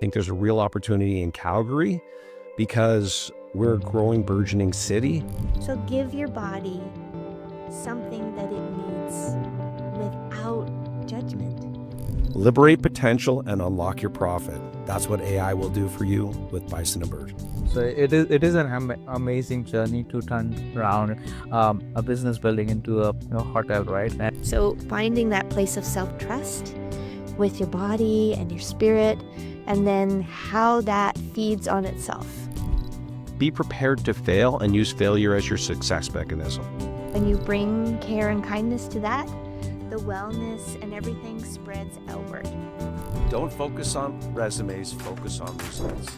think there's a real opportunity in Calgary because we're a growing, burgeoning city. So give your body something that it needs without judgment. Liberate potential and unlock your profit. That's what AI will do for you with Bison and Abirth. So it is an amazing journey to turn around a business building into a hotel, right? So finding that place of self-trust with your body and your spirit, and then how that feeds on itself. Be prepared to fail and use failure as your success mechanism. When you bring care and kindness to that, the wellness and everything spreads outward. Don't focus on resumes, focus on results.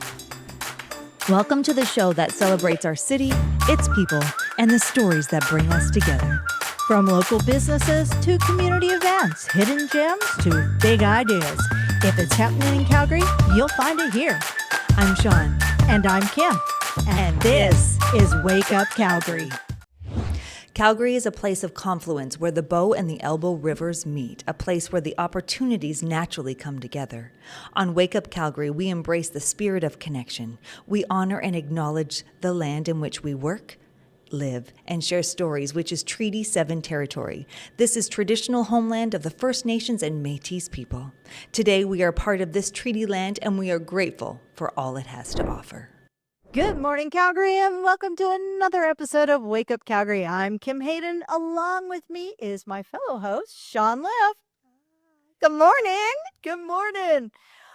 Welcome to the show that celebrates our city, its people, and the stories that bring us together. From local businesses to community events, hidden gems to big ideas. If it's happening in Calgary, you'll find it here. I'm Shawn. And I'm Kim. And this is Wake Up Calgary. Calgary is a place of confluence where the Bow and the Elbow rivers meet, a place where the opportunities naturally come together. On Wake Up Calgary, we embrace the spirit of connection. We honor and acknowledge the land in which we work, live, and share stories, which is Treaty 7 territory. This is traditional homeland of the First Nations and Métis people. Today, we are part of this treaty land, and we are grateful for all it has to offer. Good morning, Calgary, and welcome to another episode of Wake Up Calgary. I'm Kim Hayden. Along with me is my fellow host, Shawn Leff. Good morning. Good morning.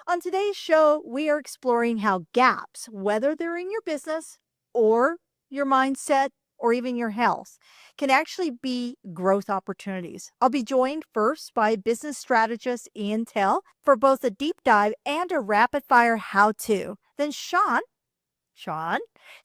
On today's show, we are exploring how gaps, whether they're in your business or your mindset or even your health, can actually be growth opportunities. I'll be joined first by business strategist Ian Tell for both a deep dive and a rapid fire how-to. Then Shawn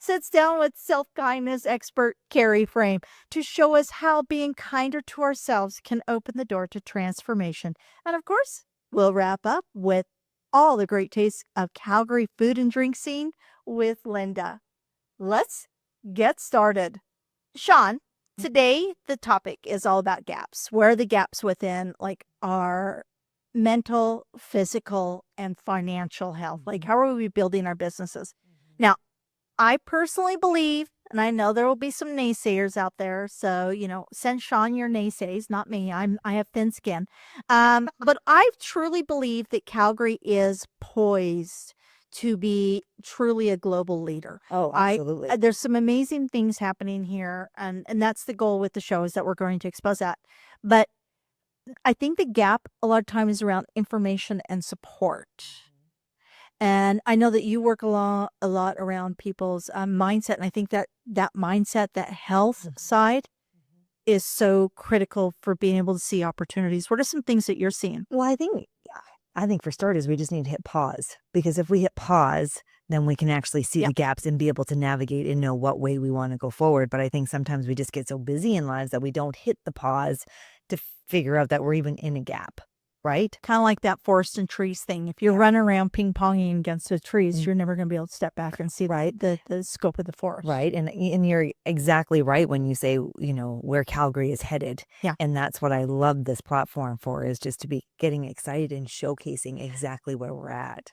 sits down with self-kindness expert Carrie Frame to show us how being kinder to ourselves can open the door to transformation. And of course, we'll wrap up with all the great tastes of Calgary food and drink scene with Linda. Let's get started. Shawn, today the topic is all about gaps. Where are the gaps within our mental, physical, and financial health? How are we building our businesses? Now, I personally believe, and I know there will be some naysayers out there, so, send Shawn your naysays, not me. I have thin skin. But I truly believe that Calgary is poised to be truly a global leader. Oh, absolutely. There's some amazing things happening here, and that's the goal with the show, is that we're going to expose that. But I think the gap a lot of times is around information and support. And I know that you work a lot around people's mindset. And I think that mindset, that health side is so critical for being able to see opportunities. What are some things that you're seeing? Well, I think for starters, we just need to hit pause, because if we hit pause, then we can actually see the gaps and be able to navigate and know what way we want to go forward. But I think sometimes we just get so busy in lives that we don't hit the pause to figure out that we're even in a gap. Right? Kind of like that forest and trees thing. If you're running around ping-ponging against the trees, you're never going to be able to step back and see the scope of the forest. Right. And you're exactly right when you say, where Calgary is headed. Yeah. And that's what I love this platform for, is just to be getting excited and showcasing exactly where we're at.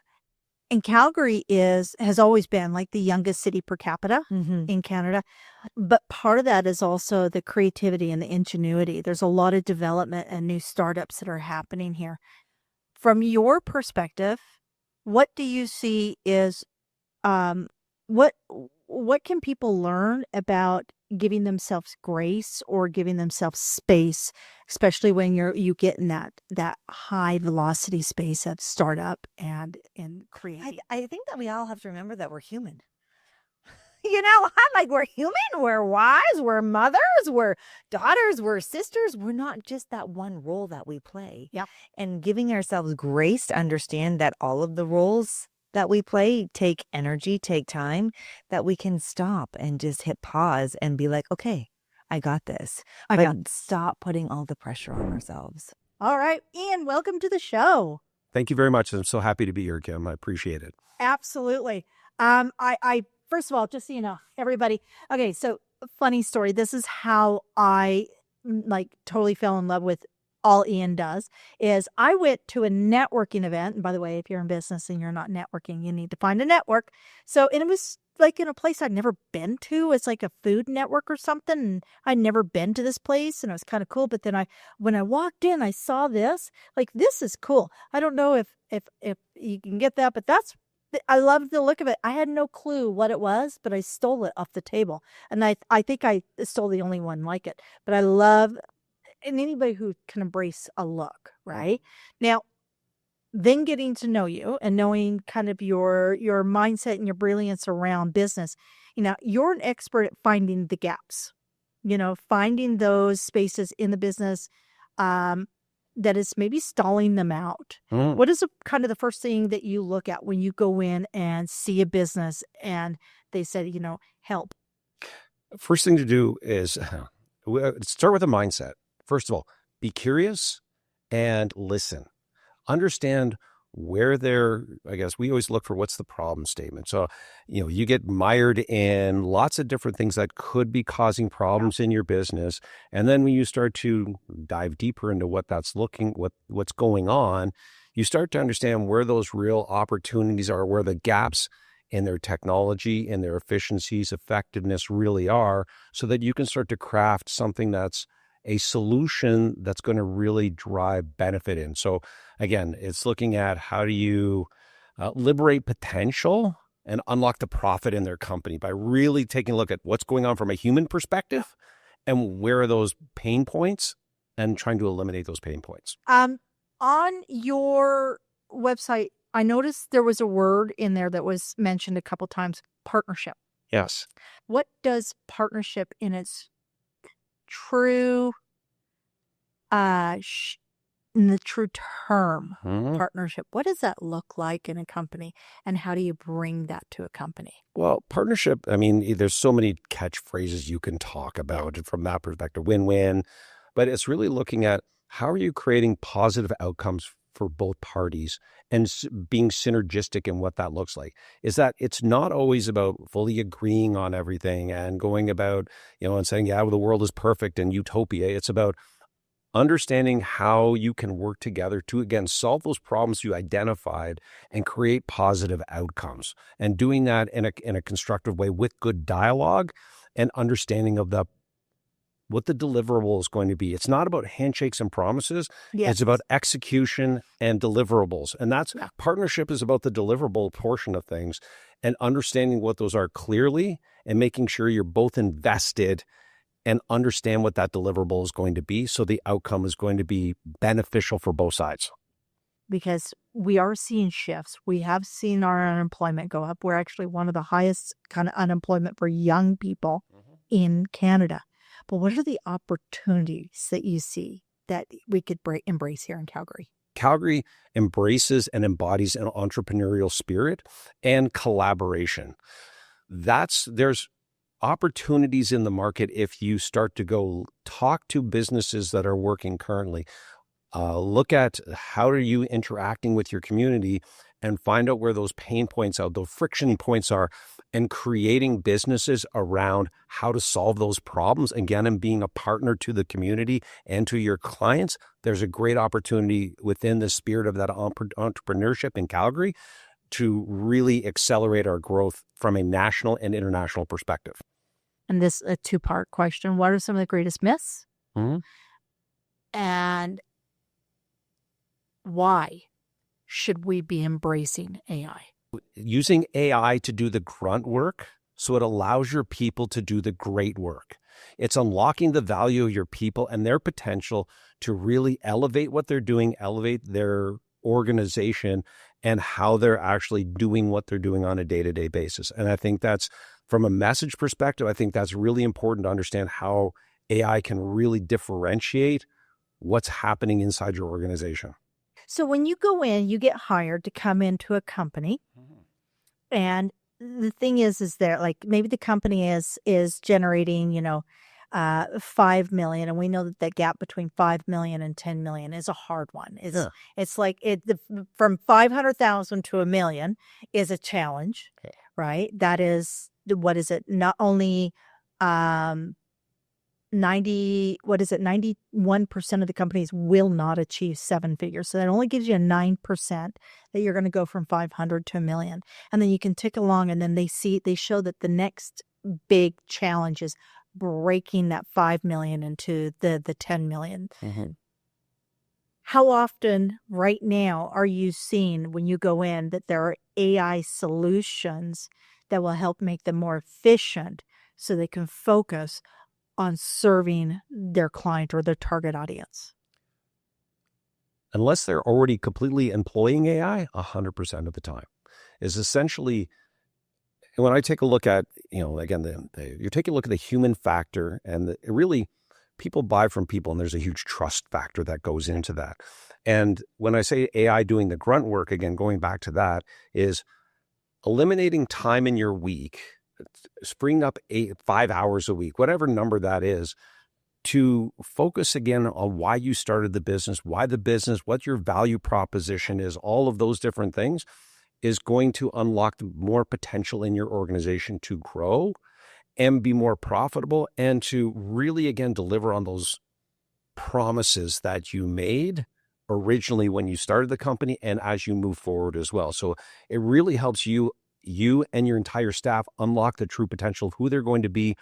And Calgary has always been the youngest city per capita in Canada. But part of that is also the creativity and the ingenuity. There's a lot of development and new startups that are happening here. From your perspective, what do you see is what can people learn about giving themselves grace or giving themselves space, especially when you get in that high velocity space of startup and in creating? I think that we all have to remember that we're human. We're human, we're wives, we're mothers, we're daughters, we're sisters. We're not just that one role that we play. Yeah. And giving ourselves grace to understand that all of the roles that we play take energy, take time, that we can stop and just hit pause and be like, okay, I got this. Stop putting all the pressure on ourselves. All right, Ian, welcome to the show. Thank you very much. I'm so happy to be here, Kim. I appreciate it. Absolutely. I first of all, just so you know, everybody. Okay, so funny story. This is how I totally fell in love with all Ian does is I went to a networking event. And by the way, if you're in business and you're not networking, you need to find a network. So, and it was like in a place I'd never been to. It's like a food network or something. And I'd never been to this place and it was kind of cool. But then when I walked in, I saw this, like, this is cool. I don't know if you can get that, but I love the look of it. I had no clue what it was, but I stole it off the table. And I think I stole the only one like it, but I love, and anybody who can embrace a look, right? Now, then getting to know you and knowing kind of your mindset and your brilliance around business, you're an expert at finding the gaps, finding those spaces in the business that is maybe stalling them out. What is kind of the first thing that you look at when you go in and see a business and they said, help? First thing to do is start with a mindset. First of all, be curious and listen. Understand where I guess we always look for what's the problem statement. So, you get mired in lots of different things that could be causing problems in your business. And then when you start to dive deeper into what's going on, you start to understand where those real opportunities are, where the gaps in their technology and their efficiencies, effectiveness really are, so that you can start to craft something that's a solution that's going to really drive benefit in. So again, it's looking at how do you liberate potential and unlock the profit in their company by really taking a look at what's going on from a human perspective and where are those pain points and trying to eliminate those pain points. On your website, I noticed there was a word in there that was mentioned a couple times, partnership. Yes. What does partnership in its true in the true term, partnership, what does that look like in a company and how do you bring that to a company? Well, partnership, there's so many catchphrases you can talk about from that perspective, win-win, but it's really looking at how are you creating positive outcomes for both parties and being synergistic in what that looks like. Is that it's not always about fully agreeing on everything and going about, and saying, yeah, well, the world is perfect and utopia. It's about understanding how you can work together to, again, solve those problems you identified and create positive outcomes, and doing that in a constructive way with good dialogue and understanding of what the deliverable is going to be. It's not about handshakes and promises. Yes. It's about execution and deliverables. And partnership is about the deliverable portion of things and understanding what those are clearly and making sure you're both invested and understand what that deliverable is going to be. So the outcome is going to be beneficial for both sides. Because we are seeing shifts. We have seen our unemployment go up. We're actually one of the highest kind of unemployment for young people in Canada. But what are the opportunities that you see that we could embrace here in Calgary? Calgary embraces and embodies an entrepreneurial spirit and collaboration. There's opportunities in the market if you start to go talk to businesses that are working currently. Look at how are you interacting with your community and find out where those pain points are, those friction points are, and creating businesses around how to solve those problems. Again, and being a partner to the community and to your clients. There's a great opportunity within the spirit of that entrepreneurship in Calgary to really accelerate our growth from a national and international perspective. And this a two-part question. What are some of the greatest myths? And why should we be embracing AI? Using AI to do the grunt work so it allows your people to do the great work. It's unlocking the value of your people and their potential to really elevate what they're doing, elevate their organization, and how they're actually doing what they're doing on a day-to-day basis. And I think that's, from a message perspective, I think that's really important to understand how AI can really differentiate what's happening inside your organization. So when you go in, you get hired to come into a company, and the thing is there, like, maybe the company is generating, 5 million, and we know that gap between 5 million and 10 million is a hard one. It's like from 500,000 to $1 million is a challenge, right? That is, what is it? Not only 91% of the companies will not achieve 7 figures. So that only gives you a 9% that you're going to go from 500 to $1 million. And then you can tick along, and then they show that the next big challenge is breaking that 5 million into the 10 million. Mhm. How often right now are you seeing when you go in that there are AI solutions that will help make them more efficient so they can focus on serving their client or their target audience? Unless they're already completely employing AI, 100% of the time is essentially. And when I take a look at, again, you're taking a look at the human factor, and really people buy from people, and there's a huge trust factor that goes into that. And when I say AI doing the grunt work, again, going back to that, is eliminating time in your week, freeing up 5 hours a week, whatever number that is, to focus again on why you started the business, what your value proposition is, all of those different things is going to unlock more potential in your organization to grow and be more profitable, and to really, again, deliver on those promises that you made originally when you started the company and as you move forward as well. So it really helps you and your entire staff unlock the true potential of who they're going to be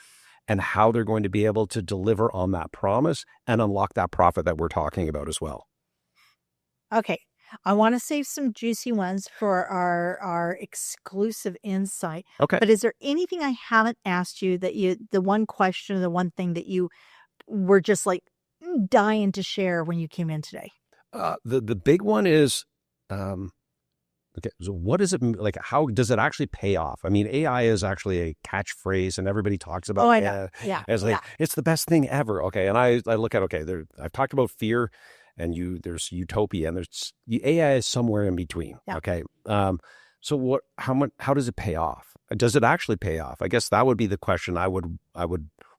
and how they're going to be able to deliver on that promise and unlock that profit that we're talking about as well. Okay. I want to save some juicy ones for our exclusive insight. Okay. But is there anything I haven't asked you that the one question or the one thing that you were just like dying to share when you came in today? The big one is, okay, so what is it like? How does it actually pay off? I mean, AI is actually a catchphrase, and everybody talks about. Oh, I know. Yeah. It's like it's the best thing ever. Okay, and I look at I've talked about fear, and there's utopia, and there's AI is somewhere in between. Yeah. Okay, so how does it pay off? Does it actually pay off? I guess that would be the question I would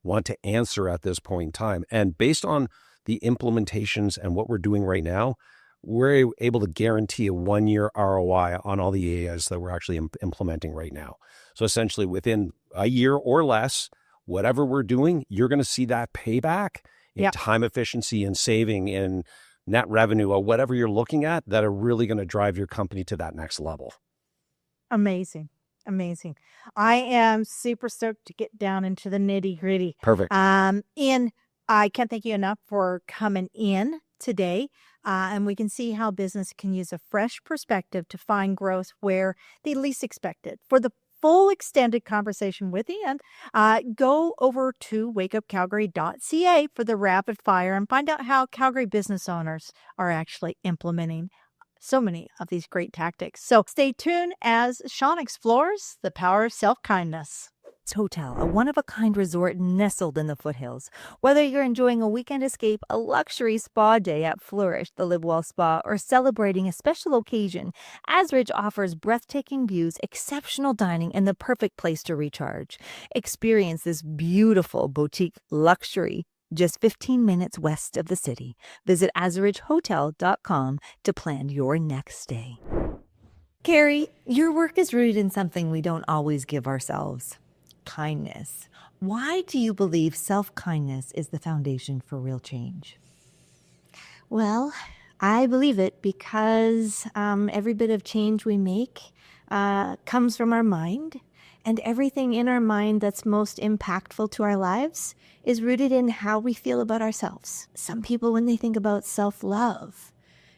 want to answer at this point in time. And based on the implementations and what we're doing right now, we're able to guarantee a 1-year ROI on all the AIs that we're actually implementing right now. So essentially within a year or less, whatever we're doing, you're going to see that payback in time efficiency and saving in net revenue or whatever you're looking at that are really going to drive your company to that next level. Amazing. I am super stoked to get down into the nitty gritty. Perfect. Ian, I can't thank you enough for coming in today. And we can see how business can use a fresh perspective to find growth where they least expect it. For the full extended conversation with Ian, go over to wakeupcalgary.ca for the rapid fire and find out how Calgary business owners are actually implementing so many of these great tactics. So stay tuned as Shawn explores the power of self-kindness. Hotel, a one-of-a-kind resort nestled in the foothills. Whether you're enjoying a weekend escape, a luxury spa day at Flourish, the Live Well Spa, or celebrating a special occasion, Azridge offers breathtaking views, exceptional dining, and the perfect place to recharge. Experience this beautiful boutique luxury just 15 minutes west of the city. Visit azridgehotel.com to plan your next stay. Carrie, your work is rooted in something we don't always give ourselves. Kindness. Why do you believe self-kindness is the foundation for real change? Well, I believe it because every bit of change we make comes from our mind, and everything in our mind that's most impactful to our lives is rooted in how we feel about ourselves. Some people, when they think about self-love,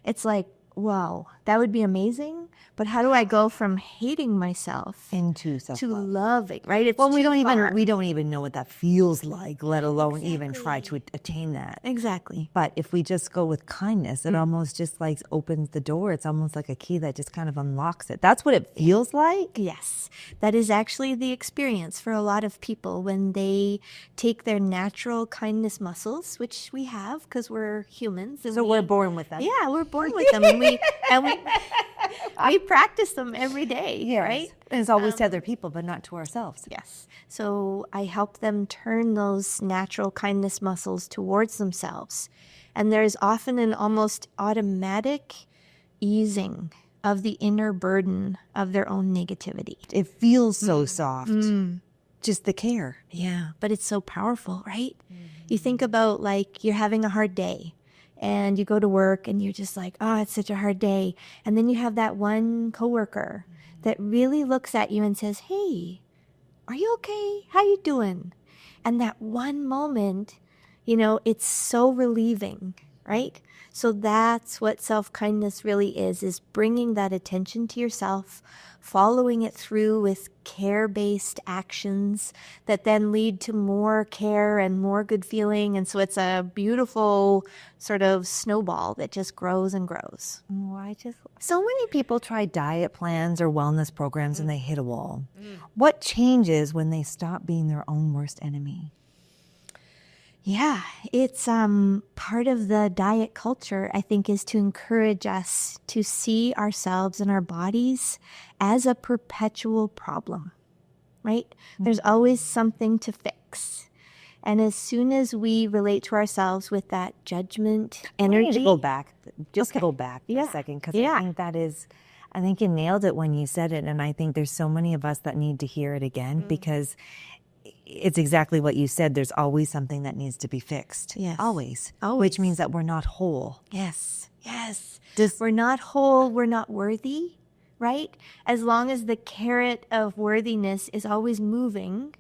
it's like, wow, that would be amazing. But how do I go from hating myself Into self-love. to loving, right? It's Well, we too far. don't even know what that feels like, let alone even try to attain that. Exactly. But if we just go with kindness, it almost just like opens the door. It's almost like a key that just kind of unlocks it. That's what it feels like. Yes, that is actually the experience for a lot of people when they take their natural kindness muscles, which we have because we're humans. And So we're born with them. Yeah, we're born with them, and we practice them every day, Yes. right? And it's always to other people, but not to ourselves. Yes. So I help them turn those natural kindness muscles towards themselves. And there's often an almost automatic easing of the inner burden of their own negativity. It feels so soft. Just the care. Yeah, but it's so powerful, right? You think about like you're having a hard day and you go to work and you're just like, oh, it's such a hard day. And then you have that one coworker that really looks at you and says, hey, are you okay? How you doing? And that one moment, it's so relieving, right? So that's what self-kindness really is bringing that attention to yourself, following it through with care-based actions that then lead to more care and more good feeling. And so it's a beautiful sort of snowball that just grows and grows. Oh, so many people try diet plans or wellness programs and they hit a wall. What changes when they stop being their own worst enemy? Yeah, it's part of the diet culture, I think, is to encourage us to see ourselves and our bodies as a perpetual problem, right? There's always something to fix. And as soon as we relate to ourselves with that judgment energy. I need to go back, go back for Yeah. a second, because Yeah. I think you nailed it when you said it. And I think there's so many of us that need to hear it again because it's exactly what you said. There's always something that needs to be fixed. Yes. Always. Always. Which means that we're not whole. Yes. We're not whole, we're not worthy, right? As long as the carrot of worthiness is always moving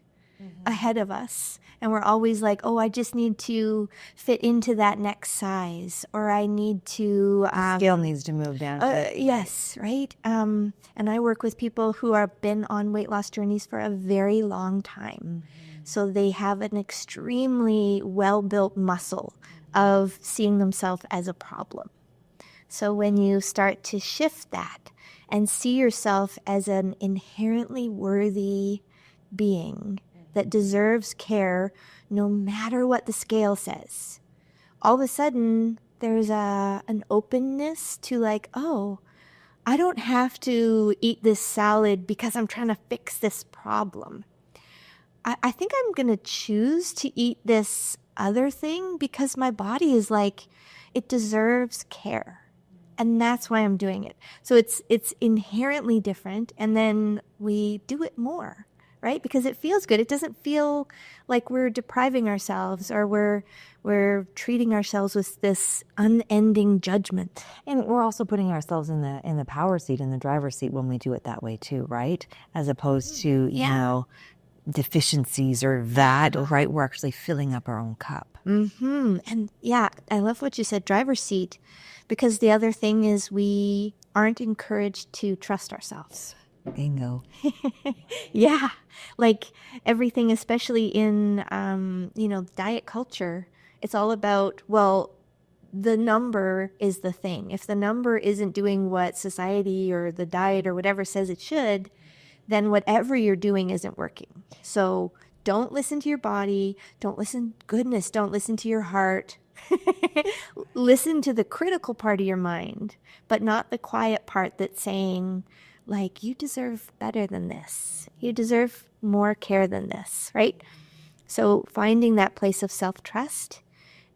ahead of us, and we're always like, oh, I just need to fit into that next size, or I need to... Scale needs to move down. Yes, right? And I work with people who have been on weight loss journeys for a very long time. So they have an extremely well-built muscle of seeing themselves as a problem. So when you start to shift that and see yourself as an inherently worthy being that deserves care no matter what the scale says, all of a sudden there's an openness to like, oh, I don't have to eat this salad because I'm trying to fix this problem. I think I'm going to choose to eat this other thing because my body is like, it deserves care. And that's why I'm doing it. So it's inherently different. And then we do it more, right? Because it feels good. It doesn't feel like we're depriving ourselves or we're treating ourselves with this unending judgment. And we're also putting ourselves in the power seat, in the driver's seat when we do it that way too, right? As opposed to, deficiencies or that, right? We're actually filling up our own cup. And yeah, I love what you said, driver's seat, because the other thing is we aren't encouraged to trust ourselves. Bingo. Yeah, like everything, especially in, diet culture, it's all about, well, the number is the thing. If the number isn't doing what society or the diet or whatever says it should, then whatever you're doing isn't working. So don't listen to your body. Don't listen to your heart. Listen to the critical part of your mind, but not the quiet part that's saying, like, you deserve better than this. You deserve more care than this, right? So finding that place of self-trust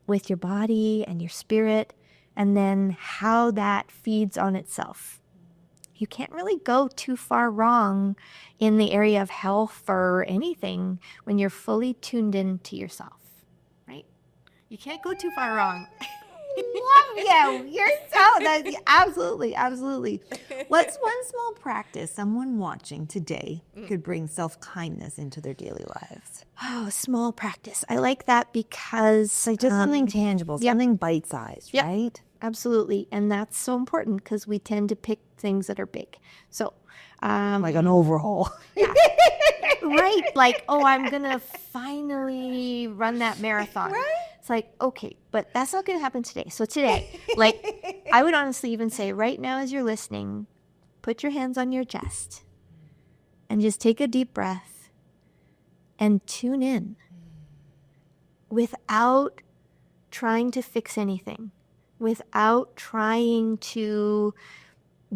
with your body and your spirit, and then how that feeds on itself. You can't really go too far wrong in the area of health or anything when you're fully tuned into yourself, right? You can't go too far wrong. Love you. You're absolutely. What's one small practice someone watching today could bring self-kindness into their daily lives? Oh, small practice. I like that because... Like just something tangible, something bite-sized, right? Absolutely. And that's so important because we tend to pick things that are big. So, like an overhaul. Right. Like, oh, I'm going to finally run that marathon. Right. It's like, okay, but that's not going to happen today. So today, like, I would honestly even say right now as you're listening, put your hands on your chest and just take a deep breath and tune in without trying to fix anything, without trying to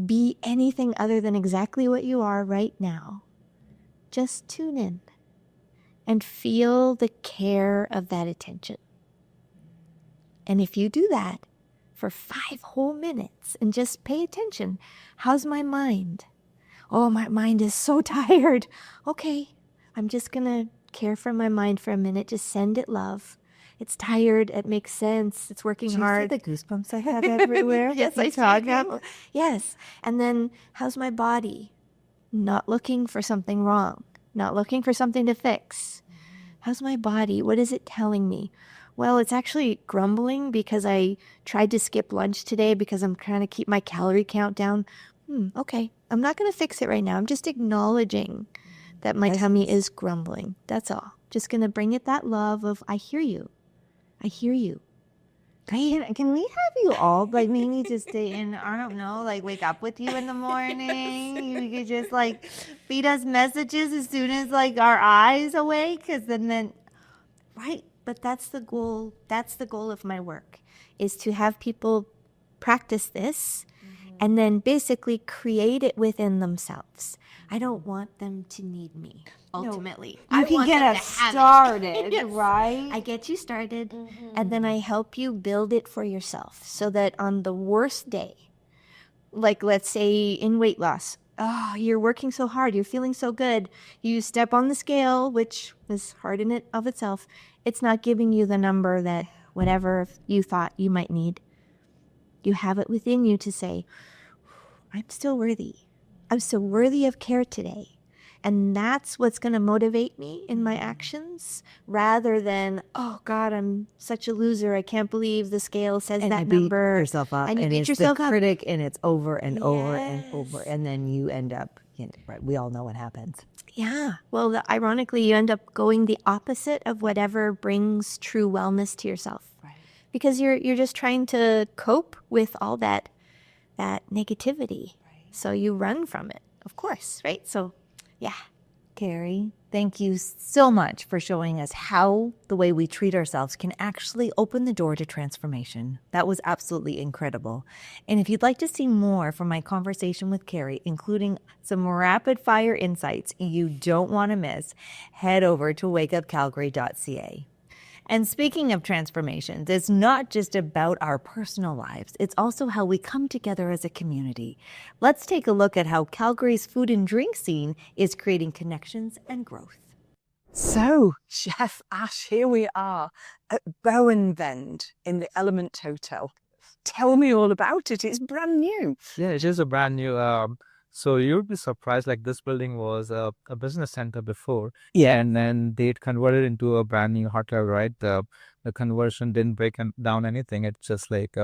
be anything other than exactly what you are right now. Just tune in and feel the care of that attention. And if you do that for 5 whole minutes and just pay attention, how's my mind? Oh, my mind is so tired. Okay, I'm just going to care for my mind for a minute. Just send it love. It's tired. It makes sense. It's working hard. Do you see the goosebumps I have everywhere? Yes, I talk. Yes. And then how's my body? Not looking for something wrong. Not looking for something to fix. How's my body? What is it telling me? Well, it's actually grumbling because I tried to skip lunch today because I'm trying to keep my calorie count down. Okay. I'm not going to fix it right now. I'm just acknowledging that my tummy is grumbling. That's all. Just going to bring it that love of, I hear you. I hear you. Can we have you all, like, maybe just stay in, I don't know, like, wake up with you in the morning? You could just, like, feed us messages as soon as, like, our eyes awake, because then, Right. But that's the goal. That's the goal of my work, is to have people practice this and then basically create it within themselves. I don't want them to need me, ultimately. you can get us started, Yes. right? I get you started, and then I help you build it for yourself so that on the worst day, like let's say in weight loss, you're working so hard, you're feeling so good, you step on the scale, which is hard in it of itself. It's not giving you the number that whatever you thought you might need. You have it within you to say, I'm still worthy. I'm still worthy of care today. And that's what's going to motivate me in my actions rather than, oh God, I'm such a loser. I can't believe the scale says And that you beat number. yourself up, And you and beat it's yourself the up. critic, and it's over and over and over, Yes. and then you end up, right, we all know what happens. Yeah. Well, ironically, you end up going the opposite of whatever brings true wellness to yourself. Right. Because you're just trying to cope with all that negativity. Right. So you run from it, of course, right? So, yeah. Carrie, thank you so much for showing us how the way we treat ourselves can actually open the door to transformation. That was absolutely incredible. And if you'd like to see more from my conversation with Carrie, including some rapid fire insights you don't want to miss, head over to wakeupcalgary.ca. And speaking of transformations, it's not just about our personal lives, it's also how we come together as a community. Let's take a look at how Calgary's food and drink scene is creating connections and growth. So, Chef Ash, here we are at Bowen Vend in the Element Hotel. Tell me all about it. It's brand new. Yeah, it is a brand new. So you'd be surprised. Like this building was a business center before, and then they converted into a brand new hotel. Right, the conversion didn't break down anything. It's just like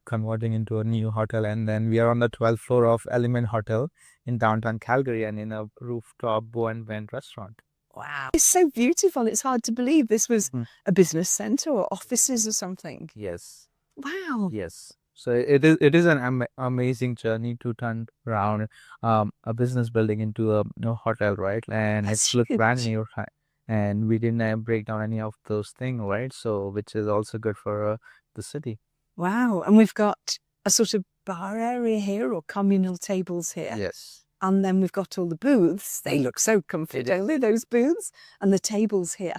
converting into a new hotel, and then we are on the 12th floor of Element Hotel in downtown Calgary, and in a rooftop Bowen Vend restaurant. Wow. It's so beautiful. It's hard to believe this was a business center or offices or something. Yes. Wow. Yes. So it is an amazing journey to turn around a business building into a hotel, right? And That's it's looked brand huge. new, and we didn't break down any of those things, right? So which is also good for the city. Wow. And we've got a sort of bar area here or communal tables here. Yes. And then we've got all the booths. They look so comfy, don't they, those booths? And the tables here.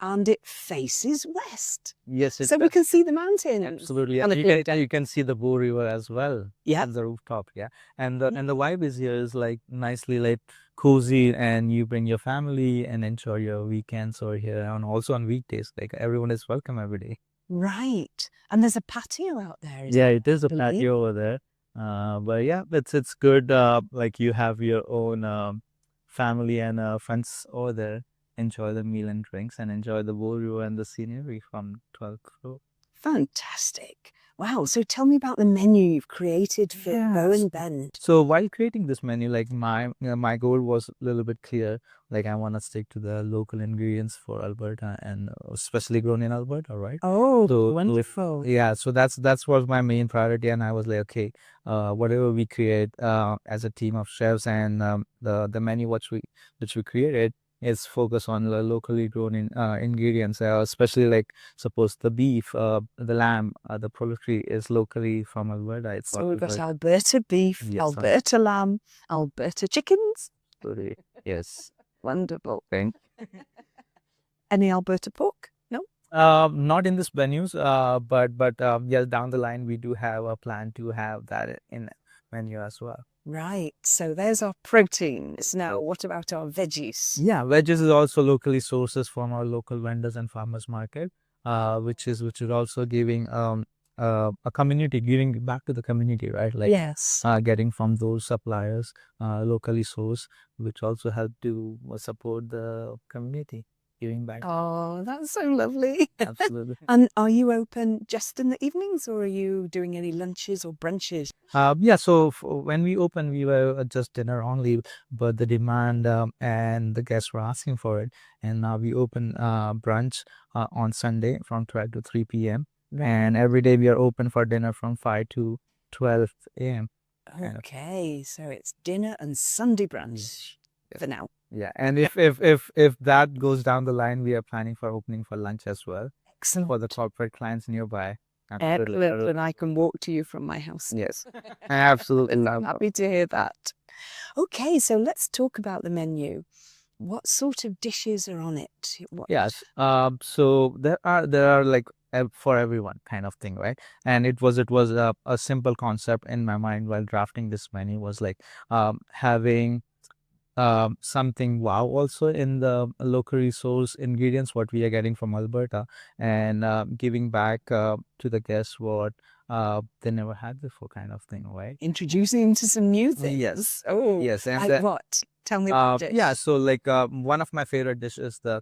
And it faces west. Yes. So we can see the mountains. Absolutely. And You can see the Bow River as well. Yeah. At the rooftop. Yeah. And the vibe is here is like nicely like cozy, and you bring your family and enjoy your weekends over here, and also on weekdays. Like everyone is welcome every day. Right. And there's a patio out there. Yeah, it is a believe? patio over there. But yeah, it's good. Like you have your own family and friends over there. Enjoy the meal and drinks, and enjoy the Bow River and the scenery from 12th floor. Fantastic. Wow. So tell me about the menu you've created for Bowen Vend. So while creating this menu, like my goal was a little bit clear. Like I want to stick to the local ingredients for Alberta, and especially grown in Alberta, right? Oh, So wonderful. yeah, so that's was my main priority, and I was like, okay, whatever we create as a team of chefs, and the menu which we created is focused on the locally grown ingredients, especially like suppose the beef, the lamb, the poultry is locally from Alberta. It's So we've got Alberta beef, Yes, Alberta lamb, Alberta chickens. Alberta. Yes. Wonderful. Thank. Any Alberta pork? No? Not in this menus, but yes, down the line we do have a plan to have that in menu as well. Right. So there's our proteins. Now, what about our veggies? Yeah, veggies is also locally sources from our local vendors and farmers market, which is also giving a community, giving back to the community, right? Like Yes. getting from those suppliers locally sourced, which also help to support the community, giving back. Oh, that's so lovely. Absolutely. And are you open just in the evenings, or are you doing any lunches or brunches? Yeah, so when we opened, we were just dinner only, but the demand and the guests were asking for it. And now we open brunch on Sunday from 12 to 3 p.m. And every day we are open for dinner from 5 to 12 a.m. kind of. Okay, so it's dinner and Sunday brunch for now. Yeah, and if that goes down the line, we are planning for opening for lunch as well Excellent. for the corporate clients nearby. Absolutely. Excellent. And I can walk to you from my house. Yes, absolutely I'm love. happy to hear that. Okay, so let's talk about the menu. What sort of dishes are on it? What... Yes. So there are like for everyone kind of thing, right? And it was a simple concept in my mind while drafting this menu was like having something wow also in the local resource ingredients what we are getting from Alberta, and giving back to the guests what they never had before kind of thing, right? Introducing them to some new things. Yes. Oh, Yes, and like what? Tell me about it. yeah, so like one of my favorite dishes is the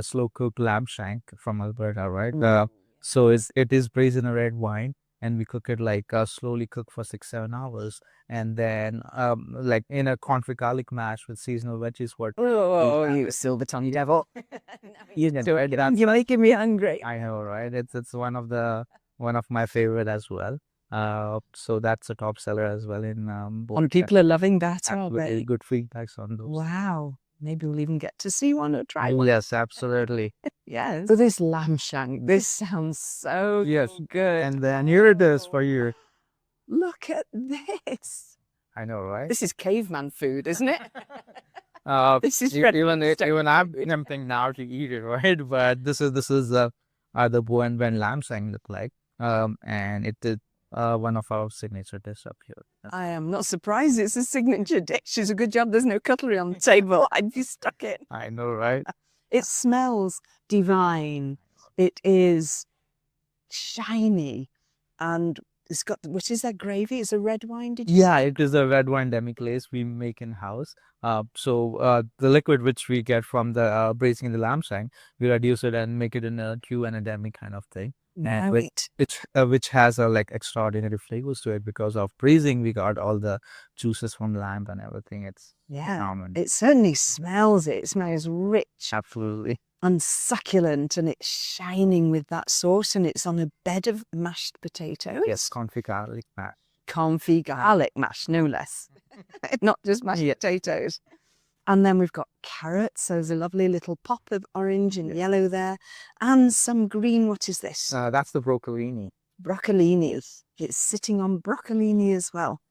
slow cooked lamb shank from Alberta, right? So it is braised in a red wine, and we cook it like slowly cooked for 6-7 hours, and then like in a confit garlic mash with seasonal veggies. What Oh, you silver tongue devil. you know, that's, You're making me hungry. I know, right? It's one of my favorite as well. So that's a top seller as well in both. And people are loving that, aren't Absolutely they? good feedbacks on those. Wow. Maybe we'll even get to see one or try one. Yes, absolutely. Yes. So this lamb shank, this sounds so Yes. good. And then here it is for you. Look at this. I know, right? This is caveman food, isn't it? This is even I'm tempting now to eat it, right? But this is the Bowen Vend lamb shank look like, and it is one of our signature dish up here. I am not surprised it's a signature dish. It's a good job there's no cutlery on the table. I'd be stuck in. I know, right? It smells divine. It is shiny, and it's got, what is that gravy? It's a red wine, did you Yeah, say? it is a red wine demi-glace we make in house. So the liquid which we get from the braising the lamb shank, we reduce it and make it in a Q and a demi kind of thing. And Right. which has a like extraordinary flavors to it because of braising. We got all the juices from lamb and everything. It's Yeah, phenomenal. it certainly smells it. It smells rich Absolutely. and succulent, and it's shining with that sauce, and it's on a bed of mashed potatoes. Yes, confit garlic mash. Confit garlic mash, no less. Not just mashed potatoes. And then we've got carrots. So there's a lovely little pop of orange and yellow there. And some green, what is this? That's the broccolini. Broccolini. It's sitting on broccolini as well.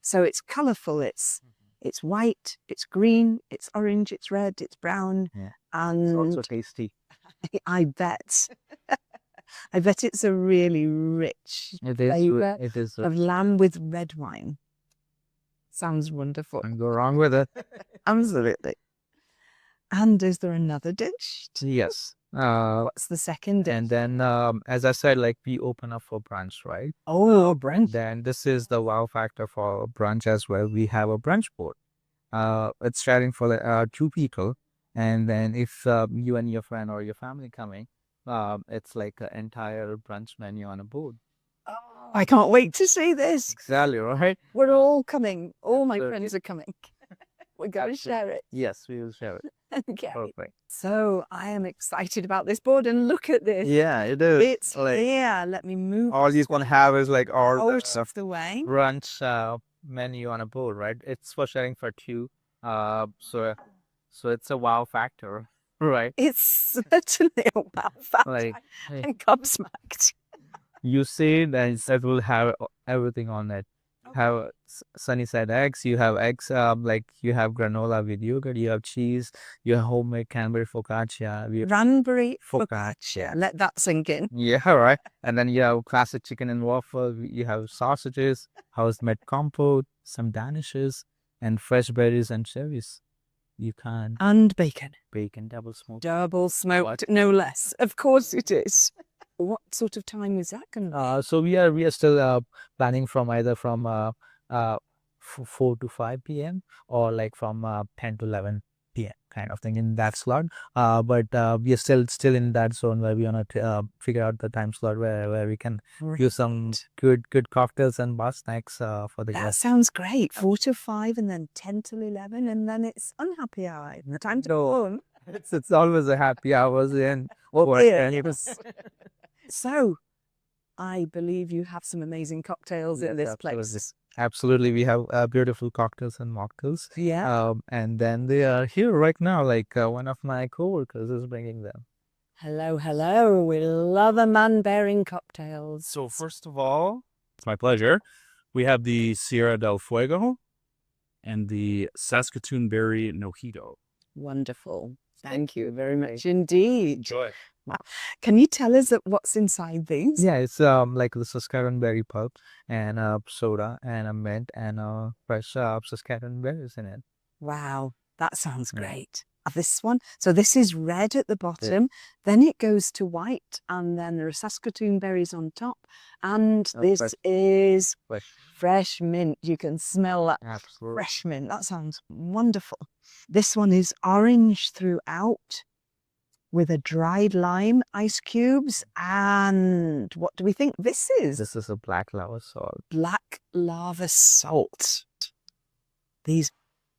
So it's colourful. It's white, it's green, it's orange, it's red, it's brown. Yeah. And It's also tasty. I bet. I bet it's a really rich It is. flavour It is. of lamb with red wine. Sounds wonderful. Can't go wrong with it. Absolutely. And is there another dish? Yes. What's the second dish? And then, as I said, like we open up for brunch, right? Oh, brunch. Then this is the wow factor for brunch as well. We have a brunch board. It's sharing for 2 people, and then if you and your friend or your family coming, it's like an entire brunch menu on a board. Oh, I can't wait to see this. Exactly, right? We're all coming. All my Absolutely. friends are coming. We're going to share it. Yes, we will share it. Okay. Perfect. So I am excited about this board, and look at this. Yeah, it is. It's like here. Let me move all you can have is like all out of the way. brunch menu on a board, right? It's for sharing for 2. So it's a wow factor, right? It's certainly a wow factor. Like hey, And gobsmacked. you say that will have everything on it. have sunny side eggs. You have eggs, like you have granola with yogurt. You have cheese. You have homemade cranberry focaccia. Cranberry Focaccia. focaccia. Let that sink in. Yeah, right. And then you have classic chicken and waffle. You have sausages, house-made compote, some danishes, and fresh berries and cherries. You can And bacon. bacon double smoked. Double smoked, no less. Of course it is. What sort of time is that going to So we are still planning from either from 4 to 5 p.m. or like from 10 to 11 p.m. kind of thing in that slot. But we are still in that zone where we want to figure out the time slot where we can use some good cocktails and bar snacks for the That guests. sounds great. 4 to 5 and then 10 till 11 and then it's unhappy hour. Time to go home. It's always a happy hours in Yeah. So, I believe you have some amazing cocktails in this place. Absolutely, we have beautiful cocktails and mocktails. Yeah. And then they are here right now. Like one of my coworkers is bringing them. Hello, hello. We love a man bearing cocktails. So first of all, it's my pleasure. We have the Sierra del Fuego and the Saskatoon berry mojito. Wonderful. Thank you very much indeed. Enjoy. Wow. Can you tell us what's inside these? Yeah, it's like the Saskatchewan berry pulp and soda and a mint and fresh Saskatchewan berries in it. Wow, that sounds great. This one, so this is red at the bottom, then it goes to white, and then there are Saskatoon berries on top, and this is fresh mint. You can smell that fresh mint. That sounds wonderful. This one is orange throughout with a dried lime, ice cubes, and what do we think this is? This is a black lava salt. Black lava salt. These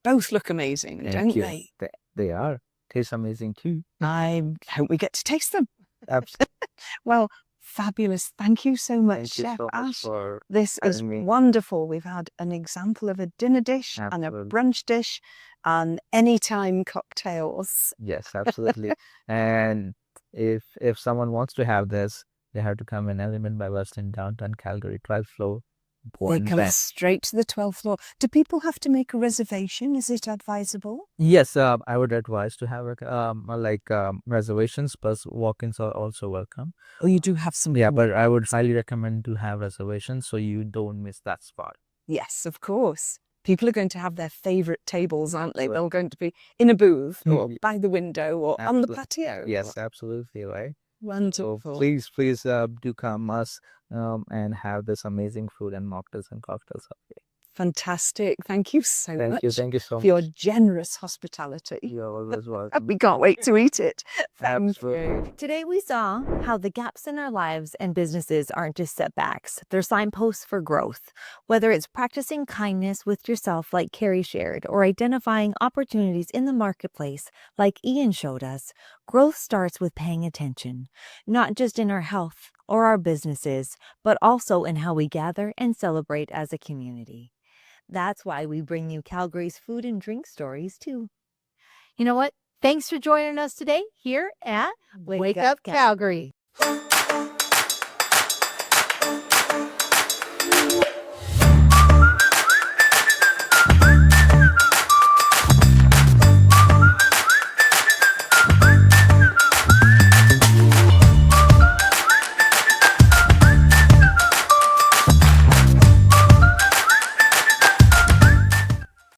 both look amazing, don't they? They are. Tastes amazing too. I hope we get to taste them. Absolutely. Well, fabulous. Thank you so much, Thank you Chef so much Ash. for This is having me. wonderful. We've had an example of a dinner dish and a Absolutely. brunch dish and anytime cocktails. Yes, absolutely. And if someone wants to have this, they have to come in Element by West in downtown Calgary, 12th floor. They Bowen, come Vend. straight to the 12th floor. Do people have to make a reservation? Is it advisable? Yes, I would advise to have reservations, plus walk-ins are also welcome. Oh, you do have some. Yeah, but I would highly recommend to have reservations so you don't miss that spot. Yes, of course. People are going to have their favorite tables, aren't they? They're going to be in a booth or by the window or on the patio. Yes, absolutely, right? Wonderful. So please do come us and have this amazing food and mocktails and cocktails up here. Fantastic. Thank you so much. Thank you so for your much. generous hospitality. You're always welcome. We can't wait to eat it. Thank Absolutely. you. Today we saw how the gaps in our lives and businesses aren't just setbacks, they're signposts for growth. Whether it's practicing kindness with yourself like Carrie shared, or identifying opportunities in the marketplace like Ian showed us, growth starts with paying attention, not just in our health or our businesses, but also in how we gather and celebrate as a community. That's why we bring you Calgary's food and drink stories too. You know what? Thanks for joining us today here at Wake Up Calgary.